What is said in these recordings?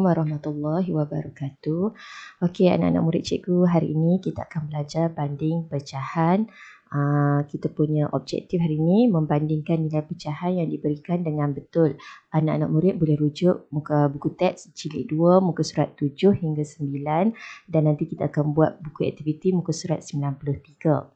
warahmatullahi wabarakatuh. Okey, anak-anak murid cikgu, hari ini kita akan belajar banding pecahan. Kita punya objektif hari ini membandingkan nilai pecahan yang diberikan dengan betul. Anak-anak murid boleh rujuk muka buku teks jilid 2, muka surat 7 hingga 9 dan nanti kita akan buat buku aktiviti muka surat 93.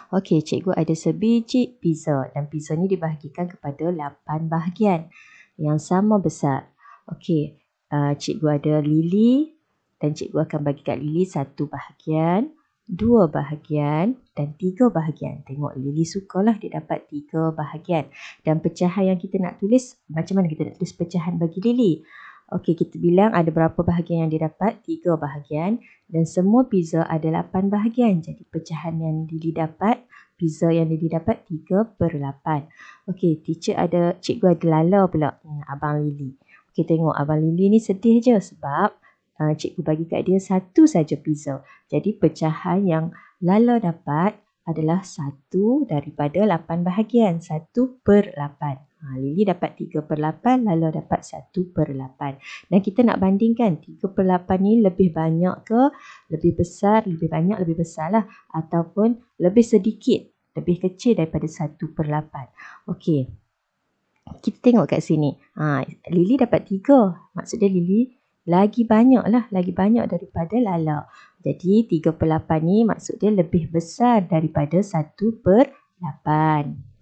Okey, cikgu ada sebiji pizza dan pizza ni dibahagikan kepada 8 bahagian yang sama besar. Okey, cikgu ada lili dan cikgu akan bagi kat lili 1 bahagian, 2 bahagian dan 3 bahagian. Tengok lili sukalah dia dapat 3 bahagian. Dan pecahan yang kita nak tulis, macam mana kita nak tulis pecahan bagi lili? Okey, kita bilang ada berapa bahagian yang dia dapat? 3 bahagian dan semua pizza ada 8 bahagian. Jadi pecahan yang lili dapat, pizza yang lili dapat 3/8. Okey, cikgu ada Lala pula, abang Lili. Okey, tengok abang Lili ni sedih je sebab cikgu bagi kat dia 1 saja pizza. Jadi pecahan yang Lala dapat adalah 1 daripada 8 bahagian, 1/8. Lili dapat 3/8, Lala dapat 1/8. Dan kita nak bandingkan 3/8 ni lebih banyak ke, lebih besar, lebih banyak, lebih besar lah. Ataupun lebih sedikit, lebih kecil daripada 1/8. Okey, kita tengok kat sini. Lili dapat 3. Maksudnya Lili lagi banyak lah, lagi banyak daripada Lala. Jadi 3/8 ni maksud dia lebih besar daripada 1/8.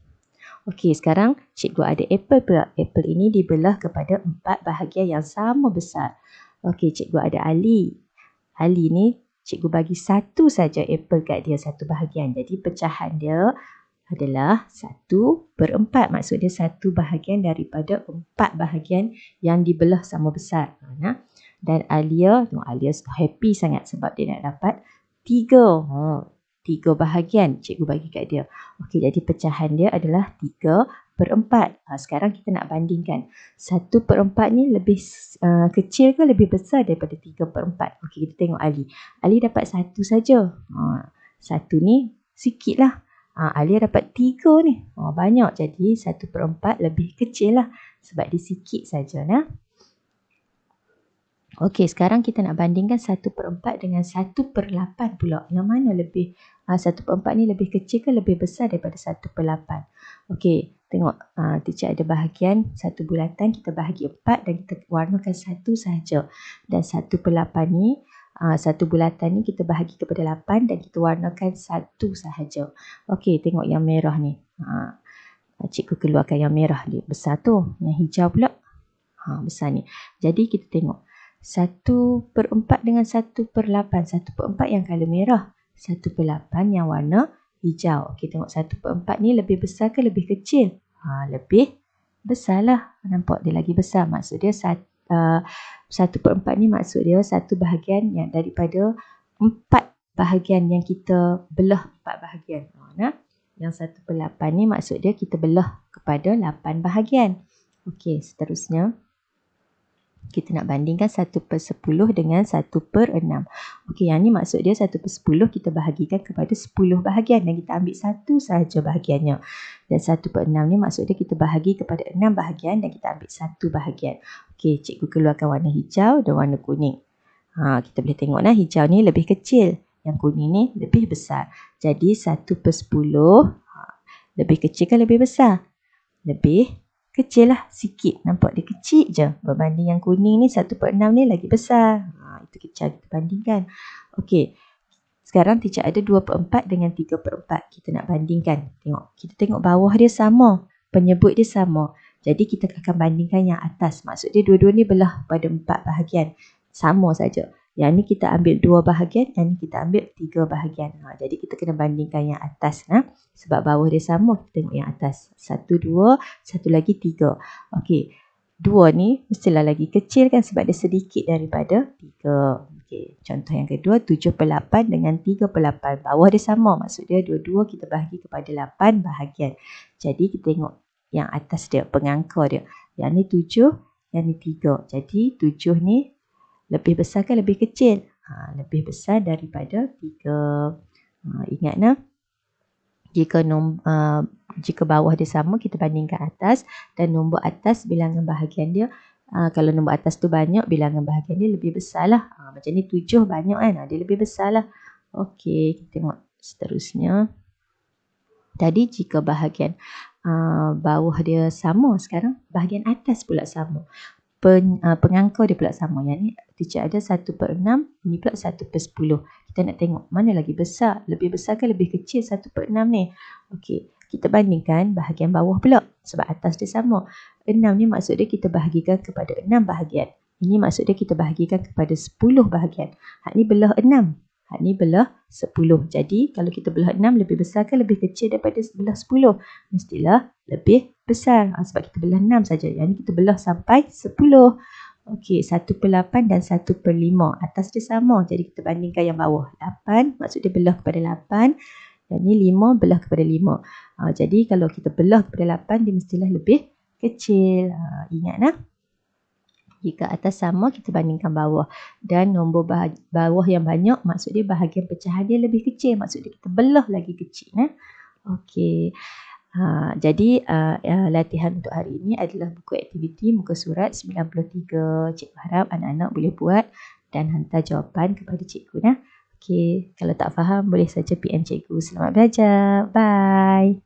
Okey, sekarang cikgu ada apple pula. Apple ini dibelah kepada 4 bahagian yang sama besar. Okey, cikgu ada Ali. Ali ni cikgu bagi 1 saja apple kat dia, 1 bahagian. Jadi pecahan dia adalah 1/4. Maksud dia 1 bahagian daripada 4 bahagian yang dibelah sama besar. Dan Alia, tengok Alia happy sangat sebab dia nak dapat 3 bahagian cikgu bagi kat dia. Okey, jadi pecahan dia adalah 3/4. Sekarang kita nak bandingkan. 1/4 ni lebih kecil ke lebih besar daripada 3/4? Okey, kita tengok Ali. Ali dapat 1 saja. 1 ni sikit lah. Alia dapat 3 ni. Banyak, jadi 1/4 lebih kecil lah sebab dia sikit saja. Okey, sekarang kita nak bandingkan 1/4 dengan 1/8 pula. Yang mana lebih, 1/4 ni lebih kecil ke lebih besar daripada 1/8? Okey, tengok teacher ada bahagian 1 bulatan, kita bahagi 4 dan kita warnakan 1 sahaja. Dan 1/8 ni, 1 bulatan ni kita bahagi kepada 8 dan kita warnakan 1 sahaja. Okey, tengok yang merah ni. Cikgu keluarkan yang merah dia besar tu. Yang hijau pula besar ni. Jadi kita tengok 1/4 dengan 1/8. 1/4 yang color merah, 1/8 yang warna hijau. Okey, tengok 1/4 ni lebih besar ke lebih kecil? Lebih besar lah. Nampak dia lagi besar. Maksud dia 1/4 ni maksud dia 1 bahagian yang daripada 4 bahagian yang kita belah 4 bahagian. Yang 1/8 ni maksud dia kita belah kepada 8 bahagian. Okey, seterusnya kita nak bandingkan 1/10 dengan 1/6. Okey, yang ni maksud dia 1/10 kita bahagikan kepada 10 bahagian dan kita ambil 1 sahaja bahagiannya. Dan 1/6 ni maksud dia kita bahagi kepada 6 bahagian dan kita ambil 1 bahagian. Okey, cikgu keluarkan warna hijau dan warna kuning. Kita boleh tengok hijau ni lebih kecil, yang kuning ni lebih besar. Jadi 1/10 lebih kecil ke lebih besar? Lebih kecil lah, sikit. Nampak dia kecil je. Berbanding yang kuning ni 1/6 ni lagi besar. Itu cara kita bandingkan. Okey, sekarang teacher ada 2/4 dengan 3/4. Kita nak bandingkan. Kita tengok bawah dia sama. Penyebut dia sama. Jadi kita akan bandingkan yang atas. Maksud dia dua-dua ni belah pada 4 bahagian. Sama saja. Yang ni kita ambil 2 bahagian, yang ni kita ambil 3 bahagian. Jadi kita kena bandingkan yang atas. Sebab bawah dia sama, kita tengok yang atas. 1, 2, satu lagi 3. Okey, 2 ni mestilah lagi kecil kan sebab dia sedikit daripada 3. Okey, contoh yang kedua, 7/8 dengan 3/8. Bawah dia sama, maksud dia dua-dua kita bahagi kepada 8 bahagian. Jadi kita tengok yang atas dia, pengangkar dia. Yang ni 7, yang ni 3. Jadi 7 ni lebih besar ke lebih kecil? Lebih besar daripada 3. Ingat jika bawah dia sama, kita bandingkan atas dan nombor atas bilangan bahagian dia Kalau nombor atas tu banyak, bilangan bahagian dia lebih besar lah. Macam ni 7 banyak kan, dia lebih besar lah. Okey, kita tengok seterusnya. Tadi jika bahagian bawah dia sama, sekarang bahagian atas pula sama. Pengangkau dia pula sama. Yang ni teacher ada 1/6, ini pula 1/10. Kita nak tengok mana lagi besar. Lebih besar ke lebih kecil 1/6 ni? Okey, kita bandingkan bahagian bawah pula. Sebab atas dia sama. 6 ni maksud dia kita bahagikan kepada 6 bahagian. Ini maksud dia kita bahagikan kepada 10 bahagian. Hak ni belah 6. Hak ni belah 10. Jadi kalau kita belah 6 lebih besar ke lebih kecil daripada belah 10? Mestilah lebih besar. Sebab kita belah 6 saja. Yang ni kita belah sampai 10. Okey, 1/8 dan 1/5. Atas dia sama. Jadi kita bandingkan yang bawah. 8 maksud dia belah kepada 8. Yang ni 5 belah kepada 5. Jadi kalau kita belah kepada 8, dia mestilah lebih kecil. Ingatlah. Jika atas sama, kita bandingkan bawah. Dan nombor bawah yang banyak, maksud dia bahagian pecahan dia lebih kecil. Maksud dia kita belah lagi kecil. Okey. Jadi latihan untuk hari ini adalah buku aktiviti muka surat 93. Cikgu harap anak-anak boleh buat dan hantar jawapan kepada cikgu. Okey. Kalau tak faham, boleh saja PM cikgu. Selamat belajar. Bye.